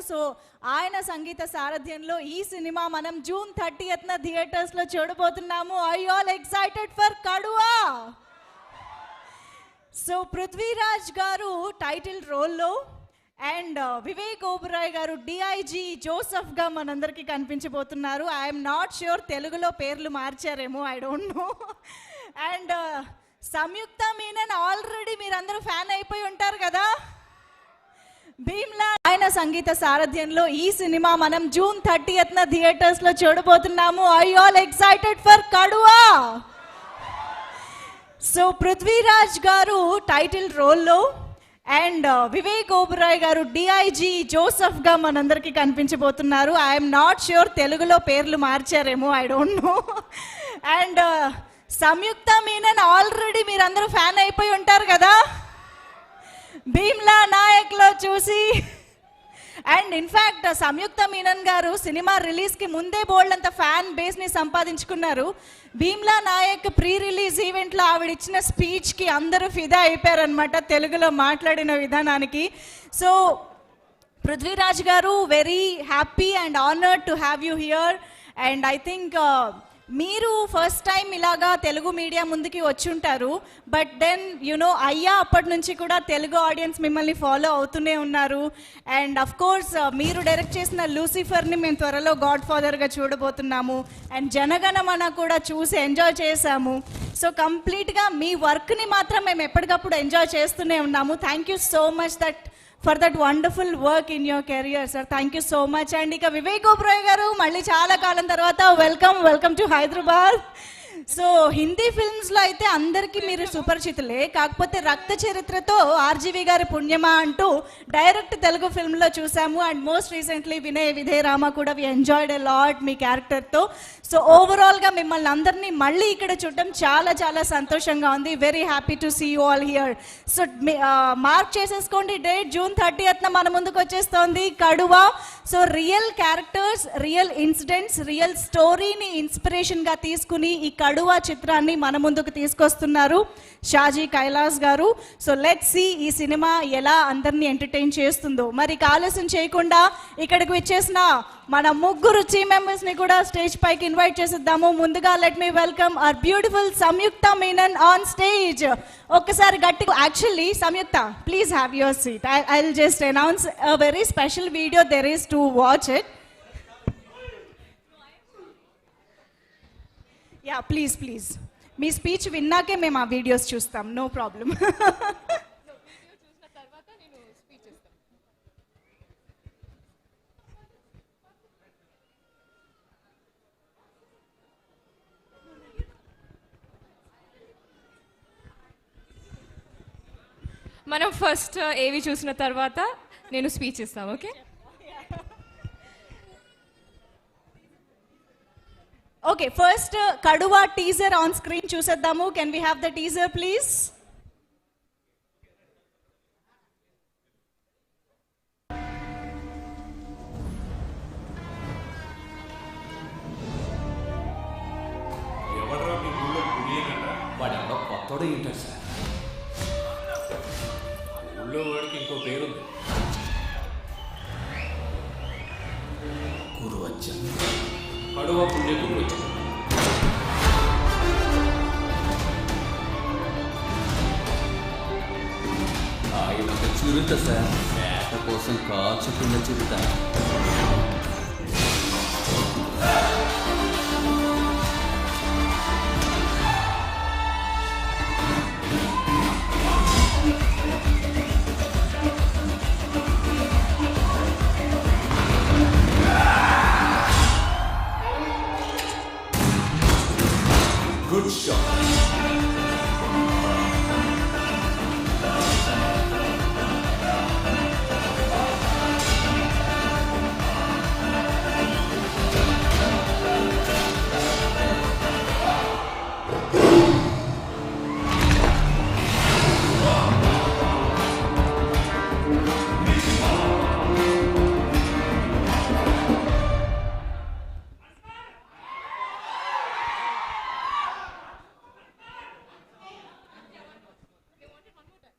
So ఆయన సంగీత సారథ్యంలో ఈ సినిమా మనం జూన్ 30th థియేటర్స్లో చూడబోతున్నాము. Are you all excited for Kaduva? So Prithviraj garu title రోల్లో అండ్ వివేక్ ఓబరాయ్ గారు డిఐజీ జోసెఫ్గా మనందరికీ కనిపించబోతున్నారు. ఐఎమ్ నాట్ ష్యూర్ తెలుగులో పేర్లు మార్చారేమో, I don't know. And Samyuktha Menon already మీరందరూ ఫ్యాన్ అయిపోయి ఉంటారు కదా. భీమ్లా ఆయన సంగీత సారథ్యంలో ఈ సినిమా మనం జూన్ 30th థియేటర్స్లో చూడబోతున్నాము. Are you all excited for Kaduva? So Prithviraj garu title రోల్లో అండ్ వివేక్ ఓబరాయ్ గారు డిఐజీ జోసెఫ్గా మనందరికీ కనిపించబోతున్నారు. ఐఎమ్ నాట్ ష్యూర్ తెలుగులో పేర్లు మార్చారేమో, I don't know. And Samyuktha Menon already మీరందరూ ఫ్యాన్ అయిపోయి ఉంటారు కదా భీమ్లా నాయక్లో చూసి. అండ్ ఇన్ఫ్యాక్ట్ సంయుక్త మీనన్ గారు సినిమా రిలీజ్కి ముందే బోల్డ్ అంత ఫ్యాన్ బేస్ని సంపాదించుకున్నారు. భీమ్లా నాయక్ ప్రీ రిలీజ్ ఈవెంట్లో ఆవిడ ఇచ్చిన స్పీచ్కి అందరూ ఫిదా అయిపోయారనమాట, తెలుగులో మాట్లాడిన విధానానికి. సో పృథ్వీరాజ్ గారు, very happy and honoured to have you here. And I think మీరు ఫస్ట్ టైం ఇలాగా తెలుగు మీడియా ముందుకి వచ్చి ఉంటారు, బట్ దెన్ యునో అయ్యా అప్పటి నుంచి కూడా తెలుగు ఆడియన్స్ మిమ్మల్ని ఫాలో అవుతూనే ఉన్నారు. అండ్ అఫ్ కోర్స్ మీరు డైరెక్ట్ చేసిన లూసిఫర్ని మేము త్వరలో గాడ్ ఫాదర్గా చూడబోతున్నాము. అండ్ జనగణమన కూడా చూసి ఎంజాయ్ చేశాము. సో కంప్లీట్గా మీ వర్క్ని మాత్రం మేము ఎప్పటికప్పుడు ఎంజాయ్ చేస్తూనే ఉన్నాము. Thank you so much for that wonderful work in your career sir. Thank you so much. And ఇక వివేక్ ఓబరాయ్ గారు మళ్ళీ చాలా కాలం తర్వాత welcome to Hyderabad. So Hindi ఫిల్మ్స్లో అయితే అందరికీ మీరు సుపరిచితులే, కాకపోతే రక్త చరిత్రతో ఆర్జీవి గారి పుణ్యమా అంటూ డైరెక్ట్ తెలుగు ఫిల్మ్లో చూసాము. And most recently Vinaya Vidheya Rama కూడా వి ఎంజాయ్డ్ ఎ లాట్ మీ క్యారెక్టర్తో. సో ఓవరాల్గా మిమ్మల్ని అందరినీ మళ్ళీ ఇక్కడ చూడటం చాలా చాలా సంతోషంగా ఉంది. Very happy to see you all here. So mark చేసేసుకోండి డేట్, జూన్ 30th మన ముందుకు వచ్చేస్తోంది Kaduva. So real characters, real incidents, real స్టోరీని ఇన్స్పిరేషన్గా తీసుకుని ఈ కడువా చిత్రాన్ని మన ముందుకు తీసుకొస్తున్నారు షాజీ కైలాస్ గారు. సో లెట్స్ సీ ఈ సినిమా ఎలా అందరినీ ఎంటర్టైన్ చేస్తుందో. మరి ఆలస్యం చేయకుండా ఇక్కడికి వచ్చేసిన మన ముగ్గురు టీమ్ మెంబర్స్ని కూడా స్టేజ్ పైకి ఇన్వైట్ చేసిద్దాము. ముందుగా let me welcome our beautiful Samyuktha Menon on stage. ఒక్కసారి గట్టిగా, actually Samyuktha please have your seat. I will just announce a very special video there is to watch it. Yeah please మీ స్పీచ్ విన్నాకే మేము ఆ వీడియోస్ చూస్తాం, నో ప్రాబ్లం. మనం first ఏవి చూసిన తర్వాత నేను స్పీచ్ ఇస్తాను, okay? Okay, first Kaduva teaser on screen చూసేద్దాము. Can we have the teaser please? వాడెవడో కొత్తోడు ఏంటారు సార్, ఊళ్ళో వాడికి ఇంకో పేరుంది, గురు వచ్చాం, కడువా పుణ్య గురు వచ్చాం. ఆయన ఒక చిరుత సార్, వేట కోసం కాచుకున్న చిరుత. Good shot.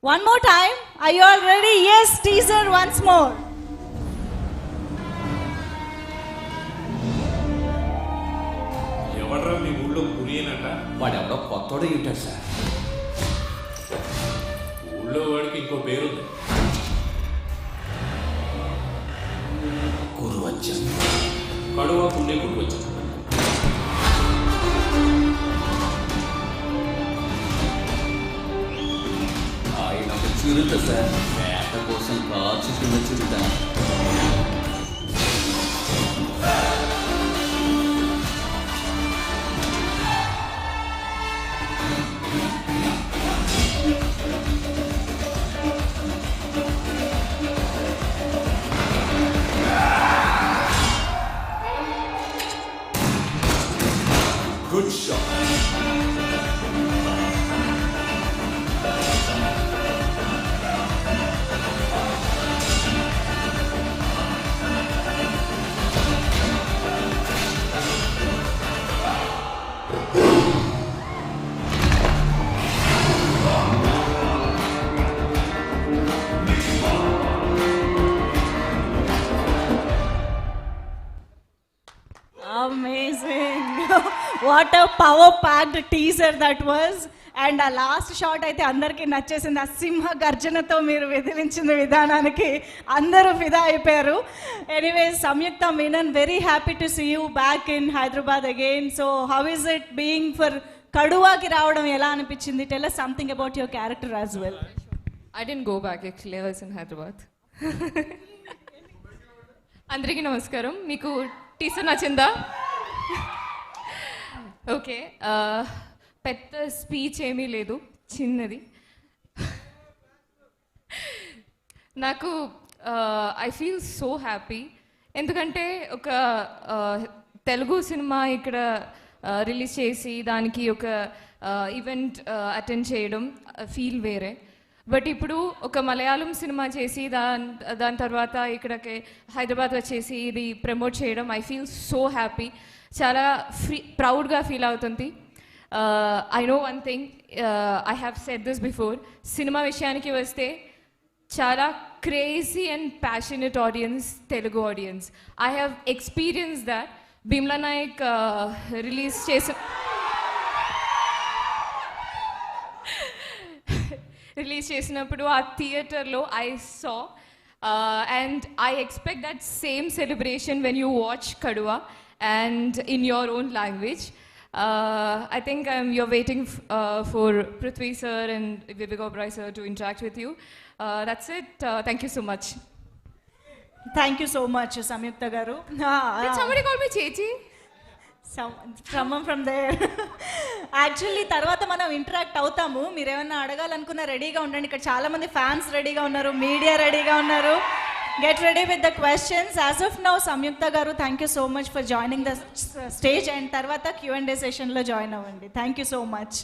One more time. Are you all ready? Yes, teaser once more. మీ ఊళ్ళో కురియనంట. వాడెవడో కొత్తోడు ఉంటాడు సార్. ఊళ్ళో వాడికి ఇంకో పేరుంది, గురువచ్చం. కడువ పుణ్య గుడికొచ్చాం. ఆయన ఒక చిరుత సార్, వేట కోసం కాచుకున్న చిరుత. Good shot. Amazing. What a power packed teaser that was. And ఆ లాస్ట్ షాట్ అయితే అందరికీ నచ్చేసింది. ఆ సింహ గర్జనతో మీరు విదిలించిన విధానానికి అందరూ ఫిదా అయిపోయారు. Anyways, Samyuktha Menon, very happy to see you back in Hyderabad again. So how is it being for కడువాకి రావడం ఎలా అనిపించింది? Tell us something about your character as well. I didn't go back actually, I was in Hyderabad. అందరికీ నమస్కారం. మీకు teaser నచ్చిందా? Okay, పెద్ద speech ఏమీ లేదు, చిన్నది. నాకు ఐ ఫీల్ సో హ్యాపీ, ఎందుకంటే ఒక తెలుగు సినిమా ఇక్కడ రిలీజ్ చేసి దానికి ఒక ఈవెంట్ అటెండ్ చేయడం ఫీల్ వేరే. బట్ ఇప్పుడు ఒక మలయాళం సినిమా చేసి దాని తర్వాత ఇక్కడికి హైదరాబాద్ వచ్చేసి ఇది ప్రమోట్ చేయడం, ఐ ఫీల్ సో హ్యాపీ, చాలా ప్రౌడ్గా ఫీల్ అవుతుంది. I know one thing, I have said this before, cinema విషయానికి వస్తే చాలా crazy and passionate audience Telugu audience. I have experience that. Bheemla Nayak release చేసినప్పుడు ఆ థియేటర్లో I saw, and I expect that same celebration when you watch Kaduva and in your own language. I think you're waiting for Prithvi sir and Vivek Oberoi sir to interact with you. That's it. Thank you so much. Thank you so much, Samyukta garu. Did somebody call me Chechi? From there. Actually తర్వాత మనం interact అవుతాము. మీరు ఏమన్నా అడగాలనుకున్నా రెడీగా ఉండండి. ఇక్కడ చాలా మంది ఫ్యాన్స్ రెడీగా ఉన్నారు, మీడియా రెడీగా ఉన్నారు. Get ready with the questions. As of now, Samyukta garu, thank you so much for joining the stage, and tarvata Q&A session lo join avandi. Thank you so much.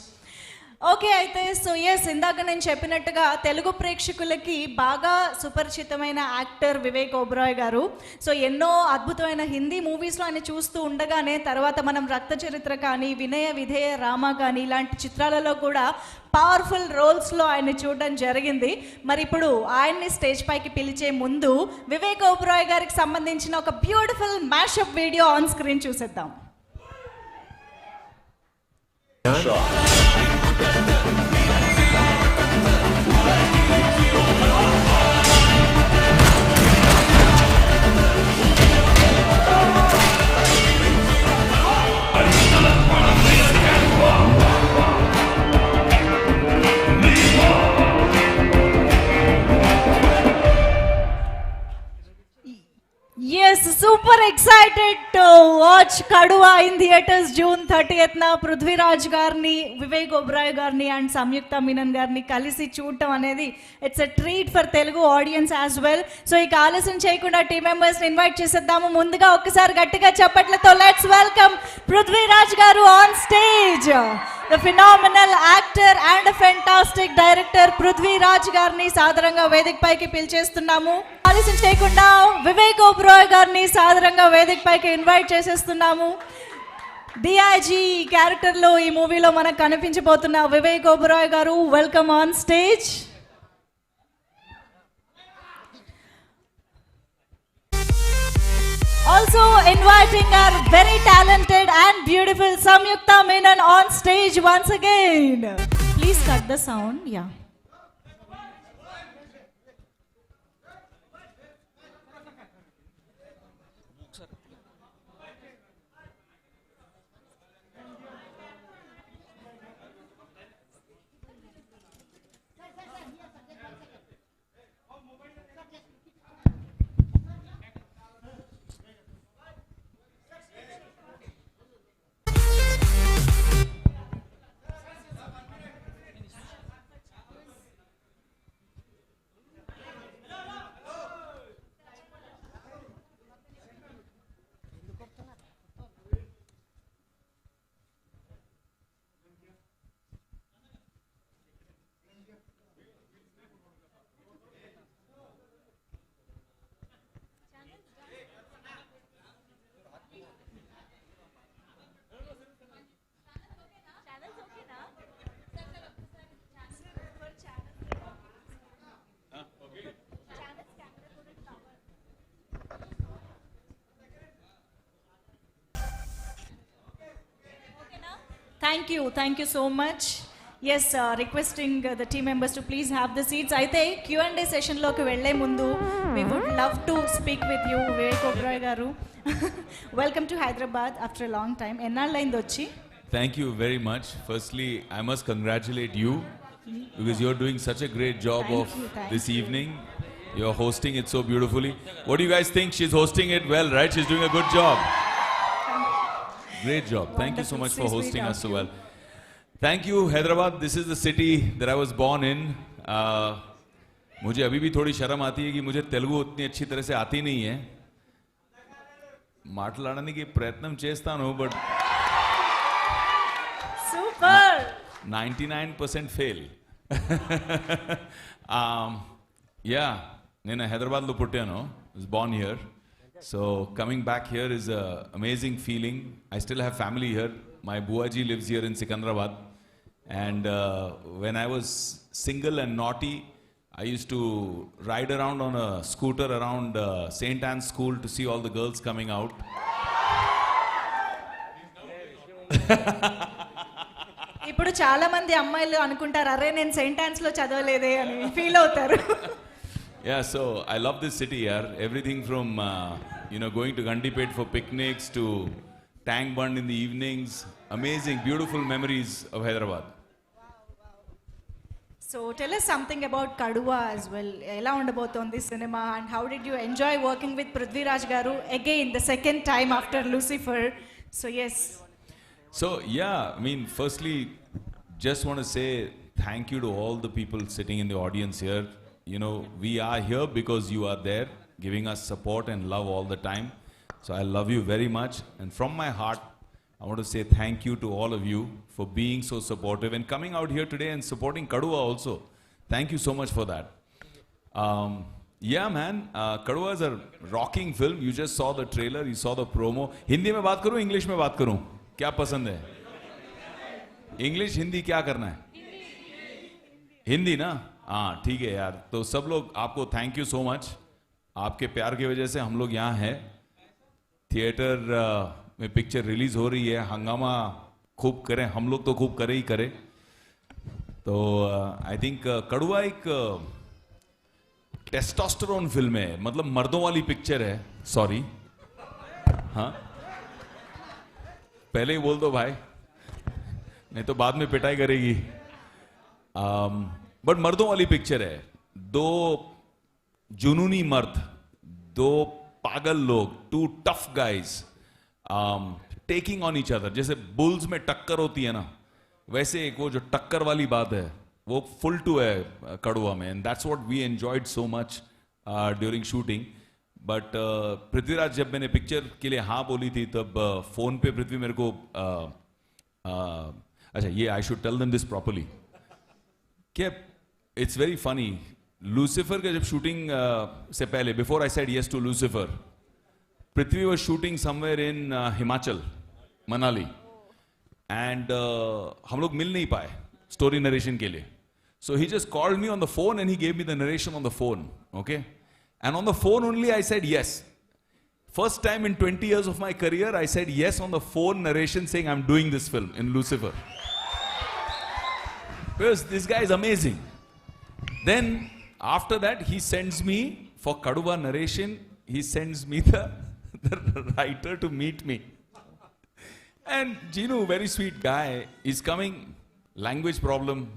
Okay, అయితే so yes, ఇందాక నేను చెప్పినట్టుగా తెలుగు ప్రేక్షకులకి బాగా సుపరిచితమైన actor Vivek Oberoi గారు. So ఎన్నో అద్భుతమైన హిందీ మూవీస్లో ఆయన చూస్తూ ఉండగానే తర్వాత మనం రక్త చరిత్ర కానీ, వినయ విధేయ రామ కానీ ఇలాంటి చిత్రాలలో కూడా పవర్ఫుల్ రోల్స్లో ఆయన చూడడం జరిగింది. మరి ఇప్పుడు ఆయన్ని స్టేజ్ పైకి పిలిచే ముందు వివేక్ ఓబెరాయ్ గారికి సంబంధించిన ఒక beautiful mashup video on screen చూసేద్దాం. Yes, super excited to watch Kaduva in theaters June 30th na. Prithviraj garni, Vivek Oberoi garni and Samyukta Menon garni kalisi చూడటం అనేది it's a treat for Telugu audience as well. So ఈ ఆలస్యం చేయకుండా team members ని invite చేసేద్దాము. ముందుగా ఒక్కసారి గట్టిగా చప్పట్లతో let's welcome Prithviraj garu on stage. The phenomenal actor and a fantastic director Prithviraj గారిని సాదరంగా వేదిక పైకి పిలిచేస్తున్నాము. ఆలస్యం చేయకుండా వివేక్ ఓబెరాయ్ గారిని సాదరంగా వేదిక పైకి ఇన్వైట్ చేసేస్తున్నాము. డిఐజీ క్యారెక్టర్లో ఈ మూవీలో మనకు కనిపించబోతున్న వివేక్ ఓబెరాయ్ గారు, welcome on stage. Also inviting our very talented and beautiful Samyukta Menon on stage once again. Please cut the sound. Yeah. Thank you so much. Yes, requesting the team members to please have the seats. అయితే Q&A session లోకి వెళ్ళే ముందు we would love to speak with you, Vivek Oberoi garu. Welcome to Hyderabad after a long time. ఎన్నాళ్ళైంది వచ్చి? Thank you very much. Firstly, I must congratulate you because you're doing such a great job Thank of you, thank this evening. You're hosting it so beautifully. What do you guys think? She's hosting it well, right? She's doing a good job. Great job. Thank you so much for hosting us so well. Thank you, Hyderabad. This is the city that I was born in. मुझे अभी भी थोड़ी शर्म आती है कि मुझे तेलुगु उतनी अच्छी तरह से आती नहीं है. మాట్లాడడానికి ప్రయత్నం చేస్తాను బట్ సూపర్ 99% fail. Yeah, నేను హైదరాబాద్లో పుట్టాను. Was born here. So coming back here is an amazing feeling. I still have family here. My buaji lives here in Secunderabad. And when I was single and naughty, I used to ride around on a scooter around St. Anne's School to see all the girls coming out. ఇప్పుడు చాలా మంది అమ్మాయిలు అనుకుంటారు అరే నేను Saint Ann's లో చదవలేదే అని feel అవుతారు. Yeah, so I love this city here. Everything from going to Gandipet for picnics to Tank Bund in the evenings. Amazing, beautiful memories of Hyderabad. So tell us something about Kaduva as well. ఎలా ఉండబోతోంది cinema and how did you enjoy working with Prithviraj garu again the second time after Lucifer? So yes. So yeah, I mean, firstly, just want to say thank you to all the people sitting in the audience here. You know, we are here because you are there, giving us support and love all the time. So I love you very much. And from my heart, I want to say thank you to all of you for being so supportive and coming out here today and supporting Kaduva also. Thank you so much for that. Yeah, man, Kaduva is a rocking film. You just saw the trailer, you saw the promo. Hindi में बात करूं, English में बात करूं? क्या पसंद है? English, Hindi क्या करना है? हिंदी ना? हाँ, ठीक है यार. तो सब लोग आपको थैंक यू सो मच. आपके प्यार की वजह से हम लोग यहाँ हैं. थिएटर में पिक्चर रिलीज हो रही है. हंगामा खूब करें, हम लोग तो खूब करे ही करे. तो आई थिंक कड़ुआ एक टेस्टोस्टेरोन फिल्म है, मतलब मर्दों वाली पिक्चर है. सॉरी, हाँ पहले ही बोल दो भाई, नहीं तो बाद में पिटाई करेगी. बट मर्दों वाली पिक्चर है. दो जुनूनी मर्द, दो पागल लोग, two tough guys taking on each other. जैसे बुल्स में टक्कर होती है ना, वैसे एक वो जो टक्कर वाली बात है वो फुल टू है कड़ुआ में. And that's what we enjoyed so much during shooting. But Prithviraj जब मैंने पिक्चर के लिए हाँ बोली थी तब फोन पे पृथ्वी मेरे को अच्छा ये I should tell them this properly. क्या इट्स वेरी फनी. लूसिफर का जब शूटिंग से पहले, before I said yes to Lucifer, Prithvi was shooting somewhere in Himachal, Manali. And हम लोग मिल नहीं पाए स्टोरी नरेशन के लिए. So he just called me on the phone and he gave me the narration on the phone. Okay, and on the phone only I said yes. First time in 20 years of my career, I said yes on the phone narration saying I'm doing this film in Lucifer. Because this guy is amazing. Then after that, he sends me for Kaduva narration, he sends me the writer to meet me. And Jinu, very sweet guy, is coming, language problem.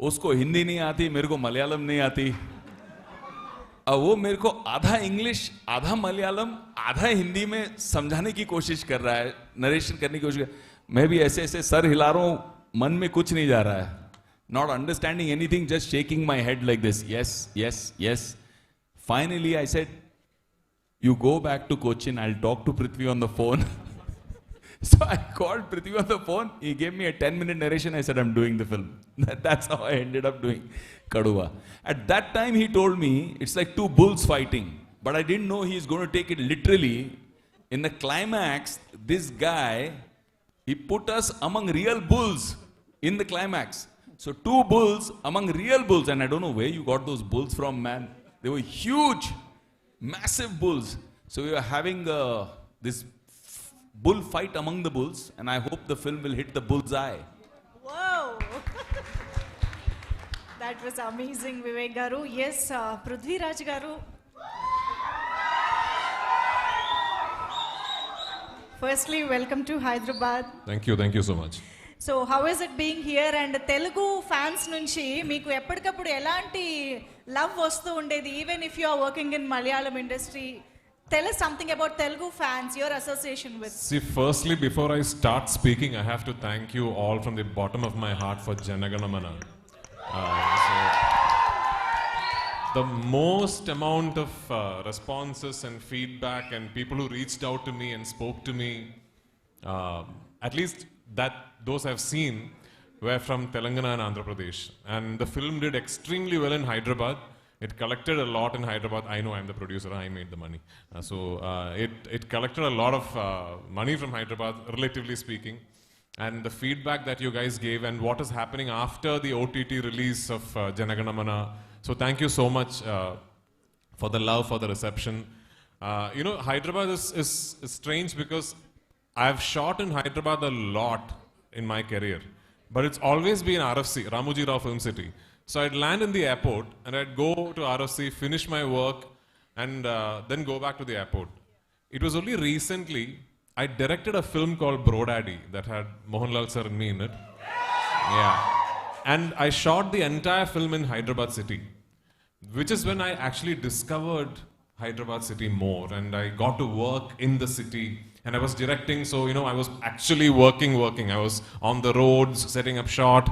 उसको हिंदी नहीं आती, मेरे को मलयालम नहीं आती. अब वो मेरे को आधा इंग्लिश, आधा मलयालम, आधा हिंदी में समझाने की कोशिश कर रहा है, नरेशन करने की कोशिश कर. मैं भी ऐसे ऐसे सर हिला रहा हूँ, मन में कुछ नहीं जा रहा है. Not understanding anything, just shaking my head like this. Yes, yes, yes. Finally, I said, you go back to Cochin, I'll talk to Prithvi on the phone. So I called Prithvi on the phone. He gave me a 10-minute narration. I said, I'm doing the film. That's how I ended up doing Kaduva. At that time, he told me, it's like two bulls fighting. But I didn't know he's going to take it literally. In the climax, this guy, he put us among real bulls in the climax. So two bulls among real bulls. And I don't know where you got those bulls from, man. They were huge, massive bulls. So we were having this bull fight among the bulls, and I hope the film will hit the bullseye. Whoa! That was amazing, Vivek Garu. Yes, Prithviraj Garu. Firstly, welcome to Hyderabad. Thank you so much. So, how is it being here? And Telugu fans nunchi meeku eppadikappudu elanti love vastu undedi, even if you are working in Malayalam industry. Tell us something about Telugu fans, your association with. See, firstly, before I start speaking, I have to thank you all from the bottom of my heart for Janaganamana. The most amount of responses and feedback and people who reached out to me and spoke to me, at least those I've seen, were from Telangana and Andhra Pradesh. And the film did extremely well in Hyderabad. It collected a lot in Hyderabad. I know I'm the producer, I made the money. It collected a lot of money from Hyderabad, relatively speaking. And the feedback that you guys gave and what is happening after the OTT release of Janaganamana. So thank you so much for the love, for the reception. Hyderabad is strange because I've shot in Hyderabad a lot in my career. But it's always been RFC, Ramoji Rao Film City. So I'd land in the airport and I'd go to RFC, finish my work, and then go back to the airport. It was only recently I directed a film called Bro Daddy that had Mohanlal sir and me in it. Yeah. And I shot the entire film in Hyderabad city, which is when I actually discovered Hyderabad city more, and I got to work in the city. And I was directing, so I was actually working. I was on the roads, setting up shot.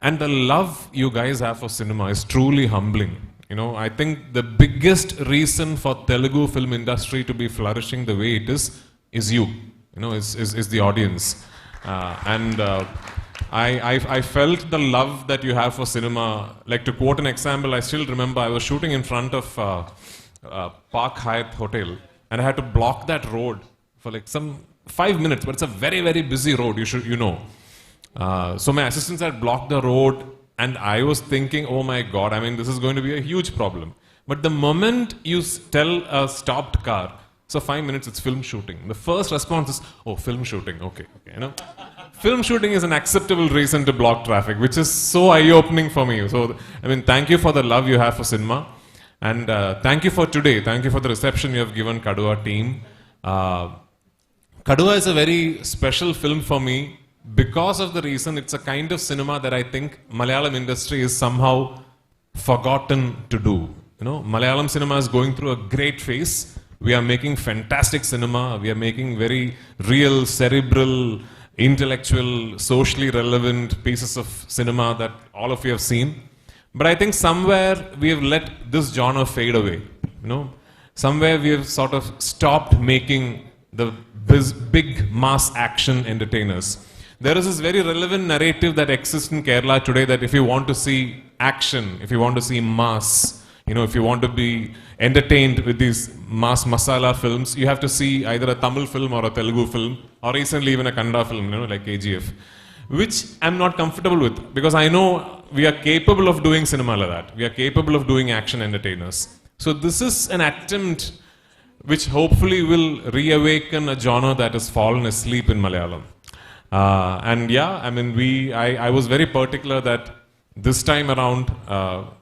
And the love you guys have for cinema is truly humbling. I think the biggest reason for Telugu film industry to be flourishing the way it is you. Is the audience. I felt the love that you have for cinema. Like, to quote an example, I still remember I was shooting in front of Park Hyatt Hotel, and I had to block that road for like some 5 minutes, but it's a very, very busy road, you know. So my assistants had blocked the road, and I was thinking, oh my God, this is going to be a huge problem. But the moment you tell a stopped car, so 5 minutes, it's film shooting. The first response is, oh, film shooting, okay. Film shooting is an acceptable reason to block traffic, which is so eye-opening for me. So, thank you for the love you have for cinema. And thank you for today. Thank you for the reception you have given Kaduva team. Kaduva is a very special film for me because of the reason it's a kind of cinema that I think Malayalam industry is somehow forgotten to do. Malayalam cinema is going through a great phase. We are making fantastic cinema. We are making very real, cerebral, intellectual, socially relevant pieces of cinema that all of you have seen. But I think somewhere we have let this genre fade away. Somewhere we have sort of stopped making the big mass action entertainers. There is this very relevant narrative that exists in Kerala today that if you want to see action, if you want to see mass, if you want to be entertained with these mass masala films, you have to see either a Tamil film or a Telugu film, or recently even a Kannada film, like KGF, which I'm not comfortable with, because I know we are capable of doing cinema like that. We are capable of doing action entertainers. So this is an attempt which hopefully will reawaken a genre that has fallen asleep in Malayalam. And yeah, I mean, I was very particular that this time around,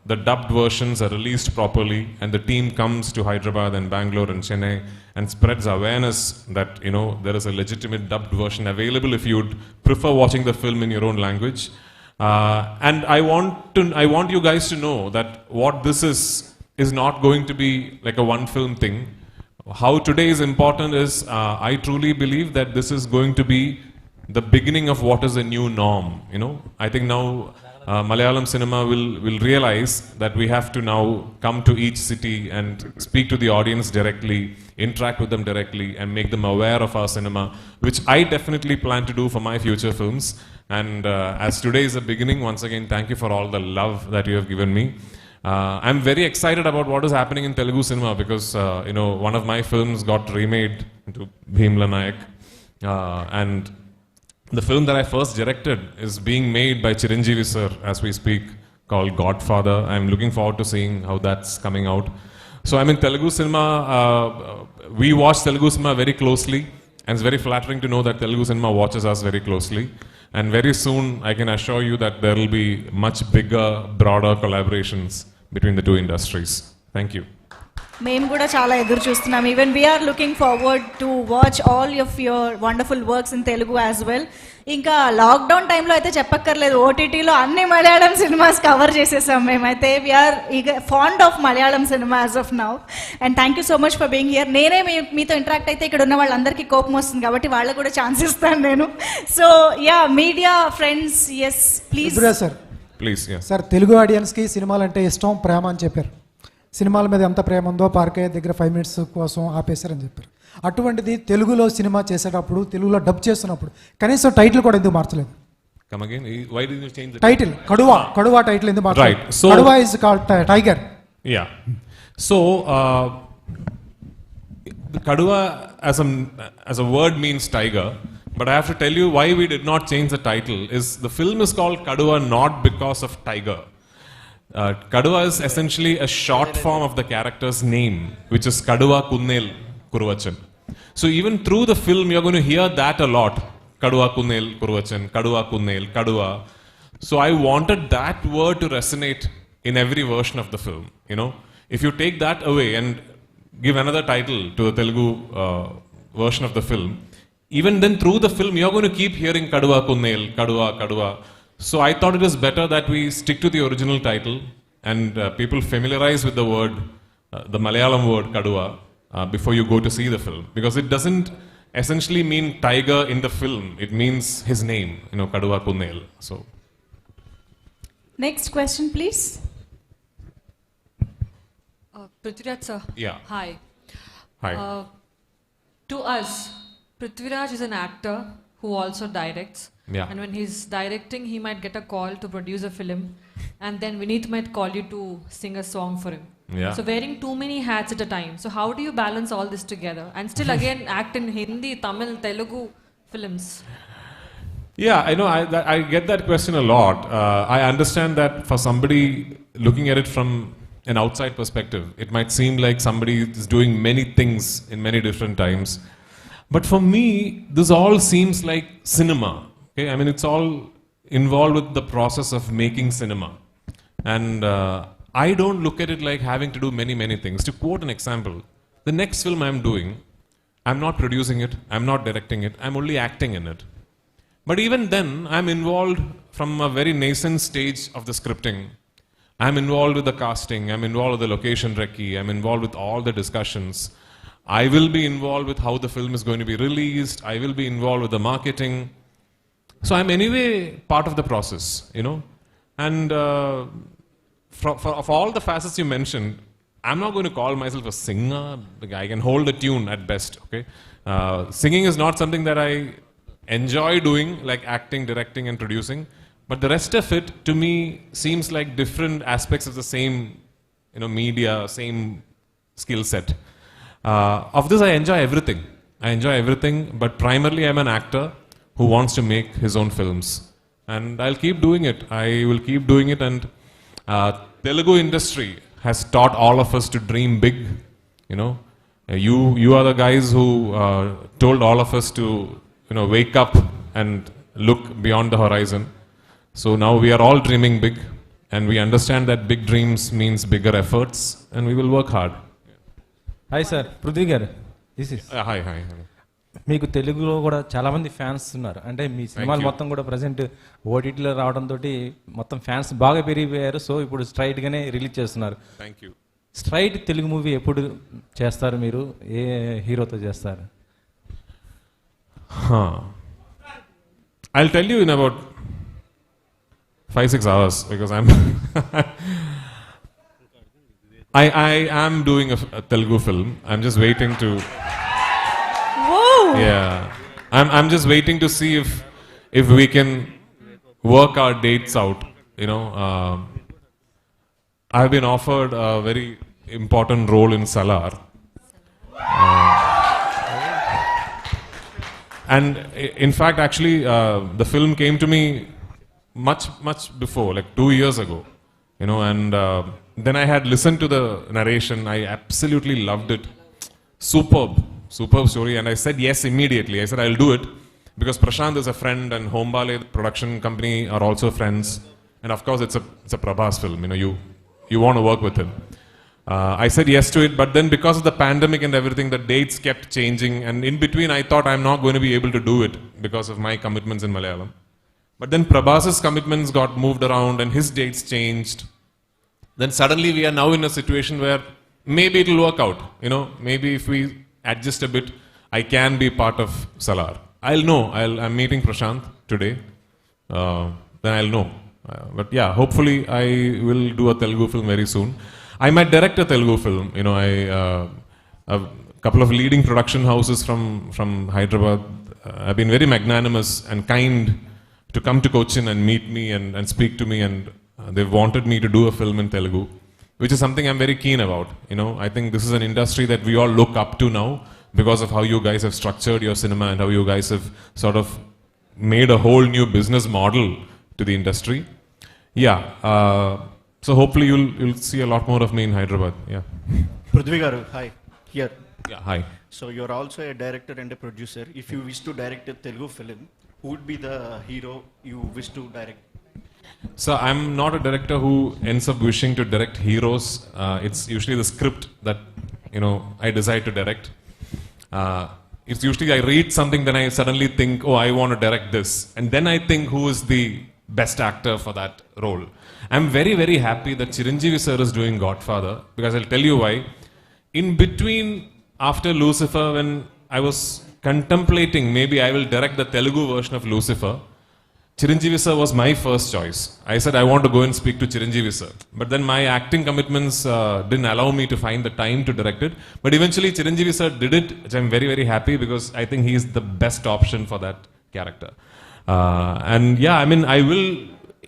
the dubbed versions are released properly, and the team comes to Hyderabad and Bangalore and Chennai and spreads awareness that, you know, there is a legitimate dubbed version available if you'd prefer watching the film in your own language. And I want you guys to know that what this is not going to be like a one film thing. How today is important is, I truly believe that this is going to be the beginning of what is a new norm. You know, I think now Malayalam cinema will realize that we have to now come to each city and speak to the audience directly, interact with them directly, and make them aware of our cinema, which I definitely plan to do for my future films. And as today is the beginning, once again, thank you for all the love that you have given me. I'm very excited about what is happening in Telugu cinema because, you know, one of my films got remade into Bhimla Nayak. And the film that I first directed is being made by Chiranjeevi sir as we speak, called Godfather. I'm looking forward to seeing how that's coming out. So I'm in Telugu cinema. We watch Telugu cinema very closely, and it's very flattering to know that Telugu cinema watches us very closely. And very soon, I can assure you that there will be much bigger, broader collaborations between the two industries. Thank you. మేము కూడా చాలా ఎదురు చూస్తున్నాం. Even we are looking forward to watch all of your wonderful works in Telugu as well. ఇంకా lockdown టైంలో అయితే చెప్పక్కర్లేదు, ఓటీటీలో అన్ని మలయాళం సినిమాస్ కవర్ చేసేసాం మేమైతే. We are fond of Malayalam cinema as of now. And thank you so much for being here. నేనే మీతో ఇంటరాక్ట్ అయితే ఇక్కడ ఉన్న వాళ్ళందరికీ కోపం వస్తుంది కాబట్టి వాళ్ళకు కూడా ఛాన్స్ ఇస్తాను నేను. So yeah, media friends, yes please sir. Please sir, Telugu ఆడియన్స్కి సినిమాలంటే ఇష్టం, ప్రేమ అని చెప్పారు. సినిమాల మీద ఎంత ప్రేమ ఉందో పార్కయ్య దగ్గర 5 minutes కోసం ఆపేశారని చెప్పారు. అటువంటిది తెలుగులో సినిమా చేసేటప్పుడు, తెలుగులో డబ్ చేస్తున్నప్పుడు కనీసం టైటిల్ కూడా ఎందుకు మార్చలేదు? Come again? Why did you change the title? Kaduva title ఎందుకు మార్చలేదు? Right. So Kaduva is called tiger. Yeah. So Kaduva as a word means tiger, but I have to tell you why we did not change the title. Is the film is called Kaduva not because of tiger. Kaduva is essentially a short form of the character's name, which is Kaduva Kunnel Kuruvachan. So even through the film, you're going to hear that a lot. Kaduva Kunnel Kuruvachan, Kaduva Kunnel, Kaduva. So I wanted that word to resonate in every version of the film. You know, if you take that away and give another title to the Telugu version of the film, even then through the film, you're going to keep hearing Kaduva Kunnel, Kaduva, Kaduva. So I thought it was better that we stick to the original title and people familiarize with the word, the Malayalam word Kaduva, before you go to see the film. Because it doesn't essentially mean tiger in the film. It means his name, you know, Kaduva Kunnel. So. Next question, please. Prithviraj sir. Yeah. Hi. Hi. To us, Prithviraj is an actor who also directs. Yeah. And when he's directing, he might get a call to produce a film, and then Vineet might call you to sing a song for him. Yeah. So wearing too many hats at a time. So how do you balance all this together and still again act in Hindi, Tamil, Telugu films? Yeah, I know. I get that question a lot. I understand that for somebody looking at it from an outside perspective, it might seem like somebody is doing many things in many different times. But for me, this all seems like cinema. Okay? I mean, it's all involved with the process of making cinema. And I don't look at it like having to do many, many things. To quote an example, the next film I'm doing, I'm not producing it, I'm not directing it, I'm only acting in it. But even then, I'm involved from a very nascent stage of the scripting. I'm involved with the casting, I'm involved with the location recce, I'm involved with all the discussions. I will be involved with how the film is going to be released, I will be involved with the marketing. So I'm anyway part of the process, you know. And for all the facets you mentioned, I'm not going to call myself a singer. I can hold a tune at best, okay. Singing is not something that I enjoy doing, like acting, directing and producing. But the rest of it, to me, seems like different aspects of the same, you know, media, same skill set. Of this, I enjoy everything. I enjoy everything, but primarily I'm an actor who wants to make his own films. And I'll keep doing it. I will keep doing it. And Telugu industry has taught all of us to dream big, you know. You are the guys who told all of us to, wake up and look beyond the horizon. So now we are all dreaming big, and we understand that big dreams means bigger efforts, and we will work hard. Hi sir Prithvi గారు this is Hi. మీకు తెలుగులో కూడా చాలా మంది fans ఉన్నారు. అంటే మీ సినిమాలు మొత్తం కూడా ప్రజెంట్ ఓటీటీలో రావడంతో మొత్తం ఫ్యాన్స్ బాగా పెరిగిపోయారు. సో ఇప్పుడు స్ట్రైట్ గానే రిలీజ్ చేస్తున్నారు. Thank you. Straight Telugu movie ఎప్పుడు చేస్తారు మీరు? ఏ హీరోతో చేస్తారు? I'll tell you in about 5-6 hours because I am doing a Telugu film. I'm just waiting to. Whoa! Yeah, I'm just waiting to see if we can work our dates out. I've been offered a very important role in Salar. And in fact, actually, the film came to me much before, like 2 years ago, and then I had listened to the narration. I absolutely loved it. Superb story. And I said yes immediately. I said, I'll do it because Prashant is a friend and Hombale production company are also friends. And of course, it's a Prabhas film. You want to work with him. I said yes to it, but then because of the pandemic and everything, the dates kept changing, and in between I thought I'm not going to be able to do it because of my commitments in Malayalam. But then Prabhas's commitments got moved around and his dates changed. Then suddenly we are now in a situation where maybe it will work out. Maybe if we adjust a bit, I can be part of Salar. I'll know. I'm meeting Prashant today. Then I'll know. But yeah, hopefully I will do a Telugu film very soon. I might direct a Telugu film. A couple of leading production houses from Hyderabad have been very magnanimous and kind to come to Cochin and meet me and speak to me, and they've wanted me to do a film in Telugu, which is something I'm very keen about. I think this is an industry that we all look up to now because of how you guys have structured your cinema and how you guys have sort of made a whole new business model to the industry. Yeah. So hopefully you'll see a lot more of me in Hyderabad. Yeah. Prithvi garu, hi. Here. Yeah, hi. So you're also a director and a producer. If you wish to direct a Telugu film, who would be the hero you wish to direct? So I'm not a director who ends up wishing to direct heroes. It's usually the script that I decide to direct. It's usually I read something, then I suddenly think, oh, I want to direct this, and then I think who is the best actor for that role. I'm very, very happy that Chiranjeevi sir is doing Godfather, because I'll tell you why. In between, after Lucifer, when I was contemplating maybe I will direct the Telugu version of Lucifer, Chiranjeevi sir was my first choice. I said I want to go and speak to Chiranjeevi sir. But then my acting commitments didn't allow me to find the time to direct it. But eventually Chiranjeevi sir did it, which I'm very, very happy because I think he is the best option for that character. And yeah, I will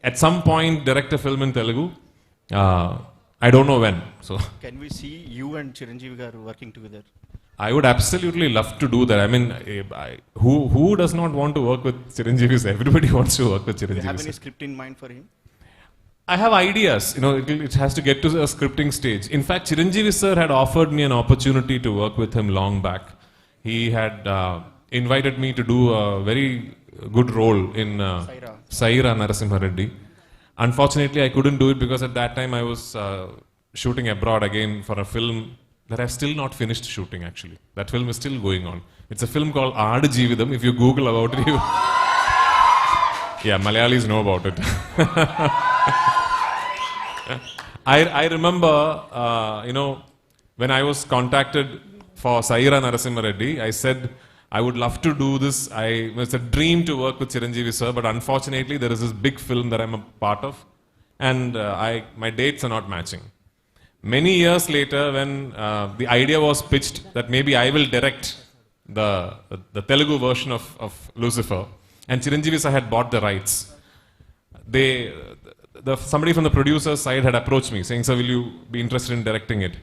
at some point direct a film in Telugu. I don't know when. So can we see you and Chiranjeevi garu working together? I would absolutely love to do that. Who does not want to work with Chiranjeevi sir? Everybody wants to work with Chiranjeevi sir. Do you have any script in mind for him? I have ideas. It has to get to a scripting stage. In fact, Chiranjeevi sir had offered me an opportunity to work with him long back. He had invited me to do a very good role in Saira Narasimha Reddy. Unfortunately, I couldn't do it because at that time I was shooting abroad again for a film that I've still not finished shooting actually. That film is still going on. It's a film called Aadu Jeevitham. If you Google about it, yeah, Malayalis know about it. I remember, when I was contacted for Saira Narasimha Reddy, I said, I would love to do this. It's a dream to work with Chiranjeevi sir, but unfortunately there is this big film that I'm a part of, and my dates are not matching. Many years later, when the idea was pitched that maybe I will direct the Telugu version of Lucifer, and Chiranjeevi sir had bought the rights, somebody from the producer's side had approached me saying, sir, will you be interested in directing it?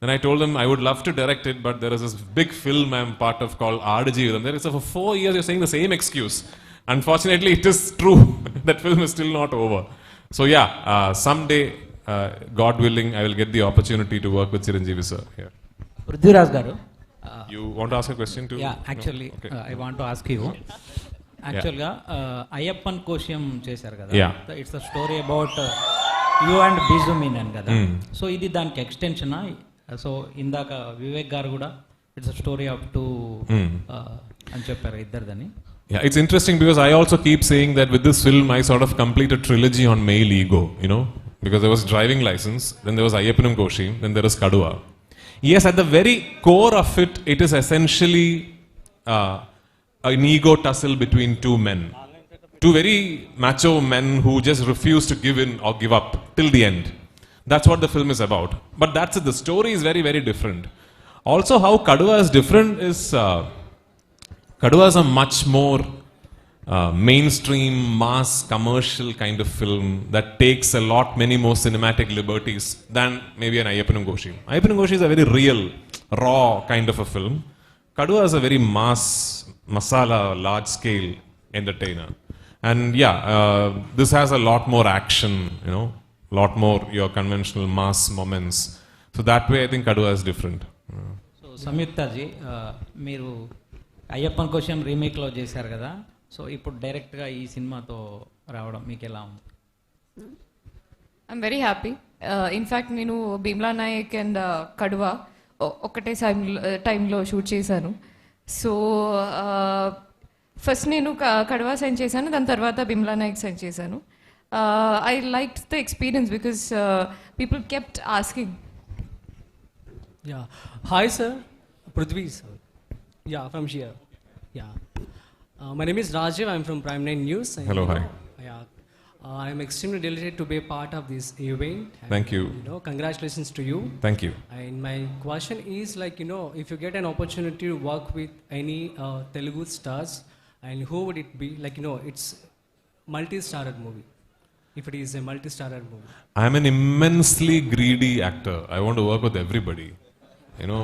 Then I told them I would love to direct it, but there is this big film I'm part of called Aadu Jeevitham. There is for 4 years you're saying the same excuse. Unfortunately, it is true. That film is still not over. So yeah, someday, God willing, I will get the opportunity to work with Chiranjeevi sir here. Prithviraj garu, You want to ask a question too? Yeah, actually, No? Okay. I want to ask you. Actually, Ayyappan కోశం చేశారు కదా. Yeah. It's a story about you and Biju Menon కదా. So ఇది దానికి ఎక్స్టెన్షనా? So ఇందాక వివేక్ గారు కూడా it's a story of two అని చెప్పారు ఇద్దరిదని. Yeah, it's interesting because I also keep saying that with this film I sort of complete a trilogy on male ego, you know, because there was driving license, then there was Ayyappanam Koshim, then there is Kaduva. Yes, at the very core of it, it is essentially an ego tussle between two men. Two very macho men who just refuse to give in or give up till the end. That's what the film is about. But that's it, the story is very, very different. Also, how Kaduva is different is... Kaduva is a much more mainstream, mass, commercial kind of film that takes a lot, many more cinematic liberties than maybe an Ayyappanam Koshi. Ayyappanam Koshi is a very real, raw kind of a film. Kaduva is a very mass, masala, large-scale entertainer. And yeah, this has a lot more action, you know, a lot more your conventional mass moments. So that way I think Kaduva is different. So Samyuktha ji, మీరు అయ్యప్పన్ కోసం రీమేక్లో చేశారు కదా. So ఇప్పుడు డైరెక్ట్గా ఈ సినిమాతో రావడం మీకు ఎలా ఉంది? I'm very happy. ఇన్ఫ్యాక్ట్ నేను భీమ్లా నాయక్ అండ్ కడువా ఒకటే టైంలో షూట్ చేశాను. సో ఫస్ట్ నేను కడువా సెండ్ చేశాను, దాని తర్వాత భీమ్లా నాయక్ సెండ్ చేశాను. I like the experience because people kept asking. Yeah. Hi, sir. Prithvi, sir. Yeah, from here. Yeah. My name is Rajiv. I'm from Prime 9 News. And, Hello, hi. Yeah. I'm extremely delighted to be a part of this event. And, Thank you. You know, congratulations to you. Thank you. And my question is, like, you know, if you get an opportunity to work with any Telugu stars, and who would it be? Like, you know, it's multi-starred movie. If it is a multi-starred movie. I'm an immensely greedy actor. I want to work with everybody. You know,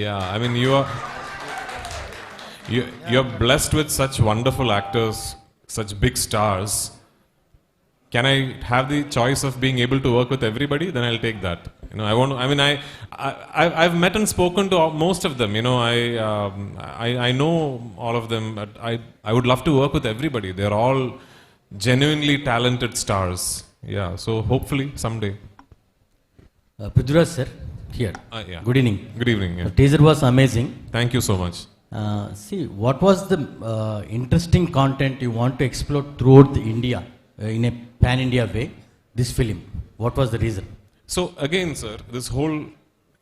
yeah, I mean, you're blessed with such wonderful actors, such big stars. Can I have the choice of being able to work with everybody? Then I'll take that. You know, I've met and spoken to most of them. You know, I know all of them. But I would love to work with everybody. They're all genuinely talented stars. Yeah, so hopefully someday. Prithviraj sir, here. Yeah. Good evening. Good evening. Yeah. The teaser was amazing. Thank you so much. See, what was the interesting content you want to explore throughout India in a pan-India way? This film. What was the reason? So again, sir, this whole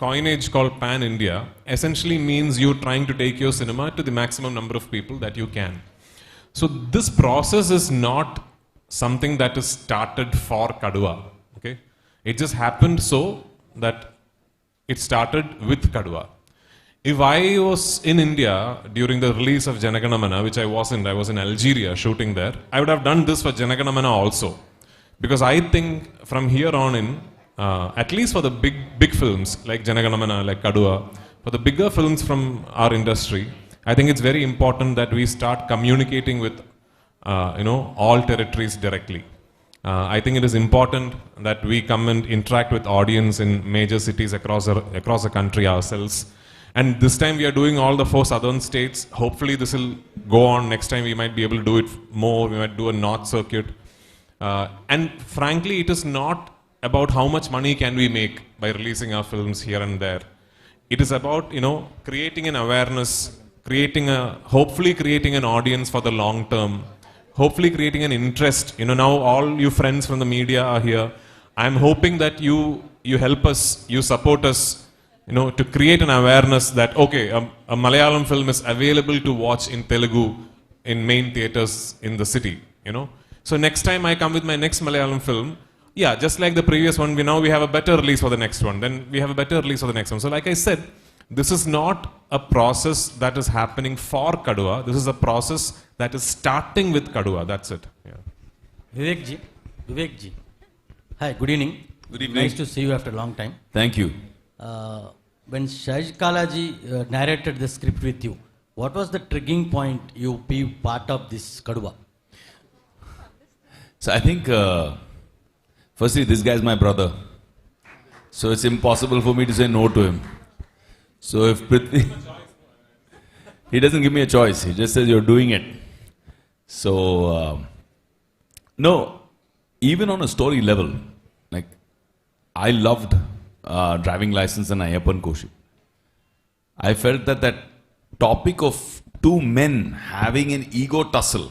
coinage called pan-India essentially means you trying to take your cinema to the maximum number of people that you can. So this process is not something that is started for Kaduva. Okay, it just happened so that it started with Kaduva. If I was in India during the release of Janaganamana, which I wasn't, I was in Algeria shooting there, I would have done this for Janaganamana also. Because I think from here on in, at least for the big films like Janaganamana, like Kaduva, for the bigger films from our industry, I think it's very important that we start communicating with, all territories directly. I think it is important that we come and interact with audience in major cities across the country ourselves. And this time we are doing all the 4 southern states. Hopefully this will go on. Next time we might be able to do it more. We might do a north circuit. And frankly, it is not about how much money can we make by releasing our films here and there. It is about, creating an awareness, hopefully creating an audience for the long term. Hopefully creating an interest. Now all you friends from the media are here. I'm hoping that you help us, you support us, to create an awareness that, okay, a Malayalam film is available to watch in Telugu in main theaters in the city, So next time I come with my next Malayalam film, yeah, just like the previous one, we have a better release for the next one. Then we have a better release for the next one. So like I said, this is not a process that is happening for Kaduva. This is a process that is starting with Kaduva. That's it. Yeah. Vivek ji. Hi, good evening. Good evening. Nice to see you after a long time. Thank you. When Shaj Kalaji narrated the script with you, what was the triggering point you be part of this Kaduva? So I think, firstly, this guy is my brother. So it's impossible for me to say no to him. So if Prithvi, he doesn't give me a choice. He just says you're doing it. So no, even on a story level, like I loved Driving License and Ayyappan Koshi. I felt that topic of two men having an ego tussle.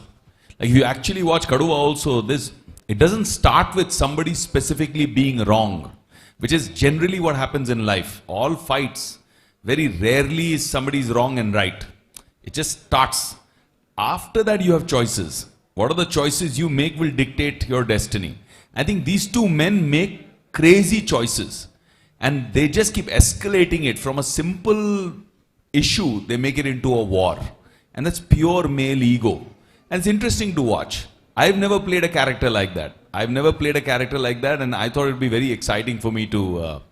Like if you actually watch Kaduva also, it doesn't start with somebody specifically being wrong, which is generally what happens in life. All fights, very rarely is somebody's wrong and right. It just starts. After that you have choices. What are the choices you make will dictate your destiny. I think these two men make crazy choices. And they just keep escalating it from a simple issue, they make it into a war. And that's pure male ego. And it's interesting to watch. I've never played a character like that. And I thought it'd be very exciting for me to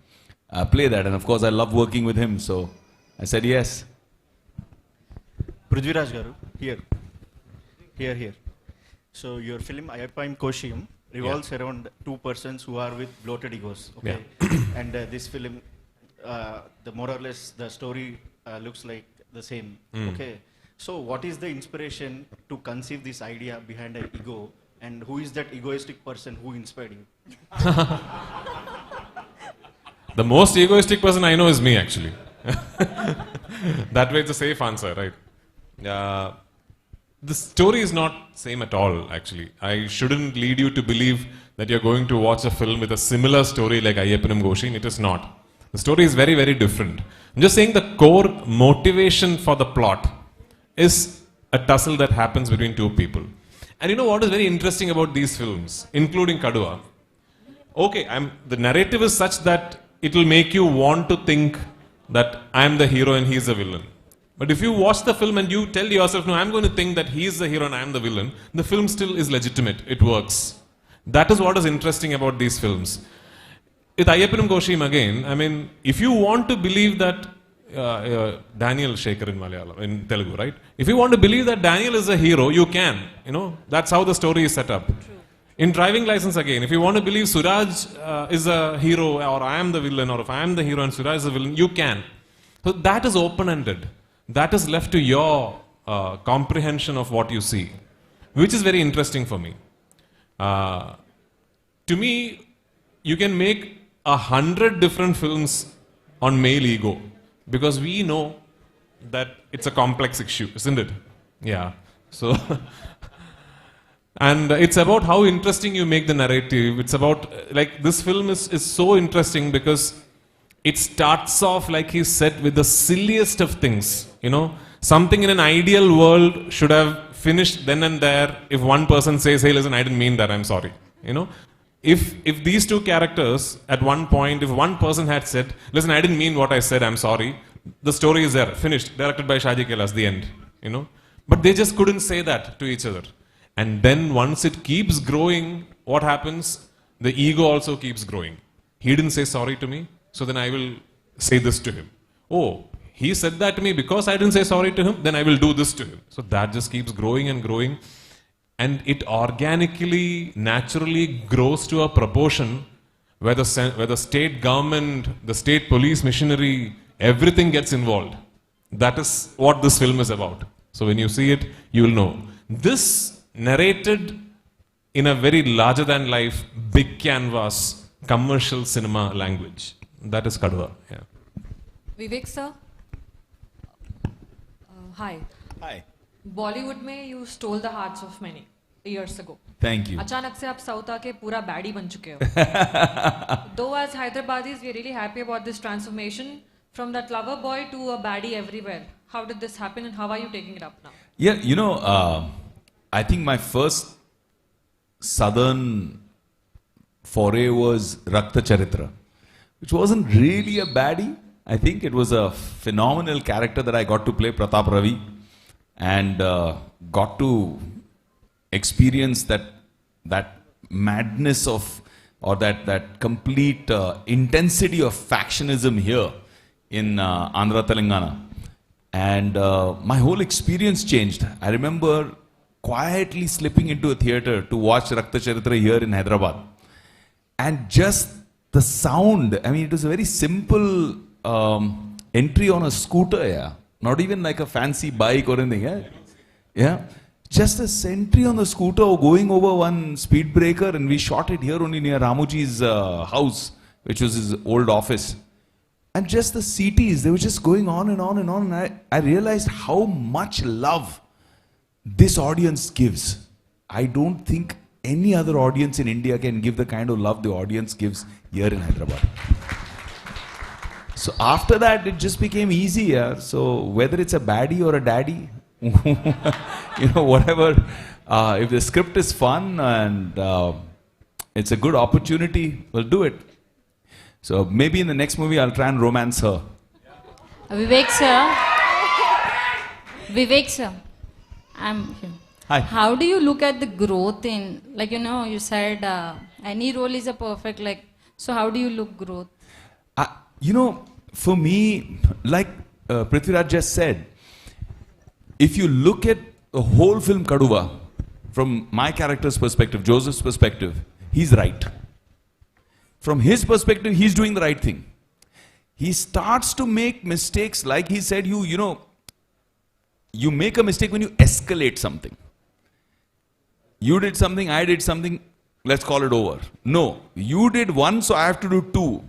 play that. And of course, I love working with him. So I said yes. Prithviraj Garu, here. So your film Ayyappan Koshiyam revolves around two persons who are with bloated egos. Okay, and this film, more or less, the story looks like the same. Okay, so what is the inspiration to conceive this idea behind an ego, and who is that egoistic person who inspired you? The most egoistic person I know is me, actually. That way, it's a safe answer, right? The story is not same at all, actually. I shouldn't lead you to believe that you're going to watch a film with a similar story like Ayyappanam Koshiyam. It is not. The story is very, very different. I'm just saying the core motivation for the plot is a tussle that happens between two people. And you know what is very interesting about these films, including Kaduva? Okay, the narrative is such that it will make you want to think that I'm the hero and he's the villain. But if you watch the film and you tell yourself, no, I'm going to think that he's the hero and I'm the villain, the film still is legitimate. It works. That is what is interesting about these films. With Ayyappanam Koshiyam again, I mean, if you want to believe that Daniel Shekhar in Malayalam, in Telugu, right? If you want to believe that Daniel is a hero, you can. You know, that's how the story is set up. True. In Driving License again, if you want to believe Suraj is a hero, or I am the villain, or if I am the hero and Suraj is the villain, you can. So that is open-ended. That is left to your comprehension of what you see, which is very interesting for me. To me, you can make 100 different films on male ego, because we know that it's a complex issue, isn't it? Yeah. So, and it's about how interesting you make the narrative. It's about, like, this film is so interesting because it starts off, like he said, with the silliest of things. You know, something in an ideal world should have finished then and there if one person says, hey, listen, I didn't mean that, I'm sorry. You know, if these two characters at one point, if one person had said, listen, I didn't mean what I said, I'm sorry, the story is there, finished, directed by Shaji Kailas, the end. You know, but they just couldn't say that to each other. And then once it keeps growing, what happens? The ego also keeps growing. He didn't say sorry to me, so then I will say this to him. Oh, he said that to me because I didn't say sorry to him, then I will do this to him. So that just keeps growing and growing. And it organically, naturally grows to a proportion where the state government, the state police machinery, everything gets involved. That is what this film is about. So when you see it, you will know. This narrated in a very larger than life, big canvas, commercial cinema language. That is Kaduva. Yeah. Vivek sir. Hi. Hi. Bollywood में you stole the hearts of many years ago. Thank you. अचानक से आप south आके पूरा baddie बन चुके हो. Though as Hyderabadis we are really happy about this transformation from that lover boy to a baddie everywhere. How did this happen and how are you taking it up now? Yeah, you know, I think my first southern foray was Rakta Charitra, which wasn't really a baddie. I think it was a phenomenal character that I got to play, Pratap Ravi, and got to experience that madness of, or that complete intensity of factionism here in Andhra Telangana. And my whole experience changed. I remember quietly slipping into a theater to watch Rakta Charitra here in Hyderabad. And just the sound, I mean, it was a very simple entry on a scooter, yeah. Not even like a fancy bike or anything, yeah. Yeah. Just a sentry on the scooter going over one speed breaker, and we shot it here only near Ramuji's house, which was his old office. And just the CTs, they were just going on and on and on. And I realized how much love this audience gives. I don't think any other audience in India can give the kind of love the audience gives here in Hyderabad. So after that, it just became easier. So whether it's a baddie or a daddy, you know, whatever, if the script is fun and it's a good opportunity, we'll do it. So maybe in the next movie, I'll try and romance her. Vivek sir, I'm here. Hi. How do you look at the growth in, like, you know, you said any role is a perfect, like, so how do you look growth? You know, for me, like Prithviraj just said, if you look at the whole film Kaduva, from my character's perspective, Joseph's perspective, he's right. From his perspective, he's doing the right thing. He starts to make mistakes, like he said, you know, you make a mistake when you escalate something. You did something, I did something, let's call it over. No, you did 1, so I have to do 2.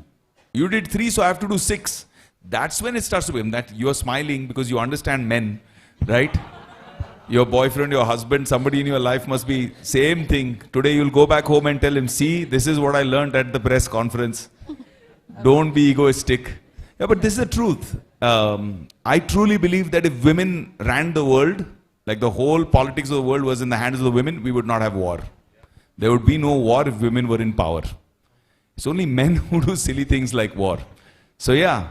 You did 3, so I have to do 6. That's when it starts to become that you're smiling because you understand men, right? Your boyfriend, your husband, somebody in your life must be same thing. Today you'll go back home and tell him, see, this is what I learned at the press conference. Don't be egoistic. Yeah, but this is the truth. I truly believe that if women ran the world, like the whole politics of the world was in the hands of the women, we would not have war. There would be no war if women were in power. It's only men who do silly things like war. So yeah,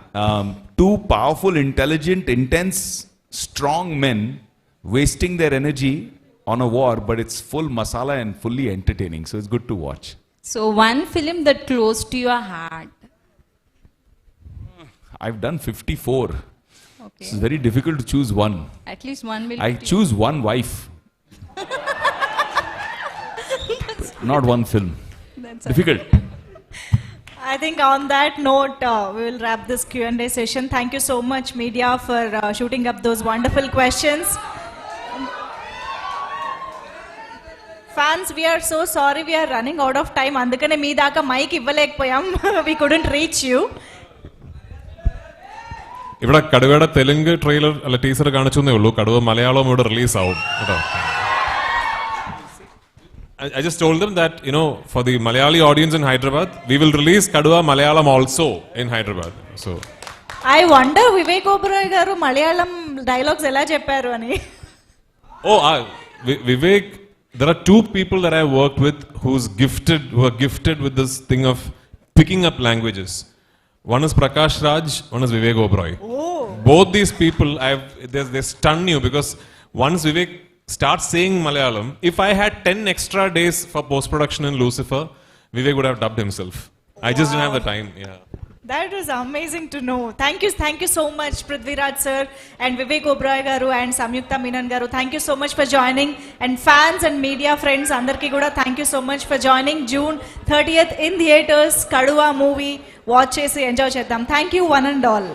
2 powerful, intelligent, intense, strong men wasting their energy on a war, but it's full masala and fully entertaining. So it's good to watch. So one film that close to your heart. I've done 54. Okay. It's very difficult to choose one. At least one will. I choose one wife. Not one film. That's Difficult. I think on that note, we will wrap this Q&A session. Thank you so much, media, for shooting up those wonderful questions. Fans, we are so sorry we are running out of time. Andukane mee daaka mic ivvalekpoyam. We couldn't reach you. ഇവിടെ കടുവയുടെ Telugu trailer അല്ല teaser കാണിച്ചേ ഉള്ളൂ. കടുവ മലയാളം ഇവിടെ release ആവും കേട്ടോ. I just told them that, you know, for the Malayali audience in Hyderabad, we will release Kaduva Malayalam also in Hyderabad. So I wonder Vivek Oberoi garu Malayalam dialogues ela chepparu ani. Oh, Vivek, there are 2 people that I worked with who are gifted with this thing of picking up languages. One is Prakash Raj, one is Vivek Oberoi. Oh. Both these people, they stun you because once Vivek starts saying Malayalam, if I had 10 extra days for post-production in Lucifer, Vivek would have dubbed himself. I just didn't have the time. Yeah. That was amazing to know. Thank you so much, Prithviraj sir and Vivek Oberoi garu and Samyukta Menon garu. Thank you so much for joining. And fans and media friends, andarki kuda thank you so much for joining. June 30th in theaters, Kaduva movie. Watch chesi enjoy cheddam. Thank you one and all.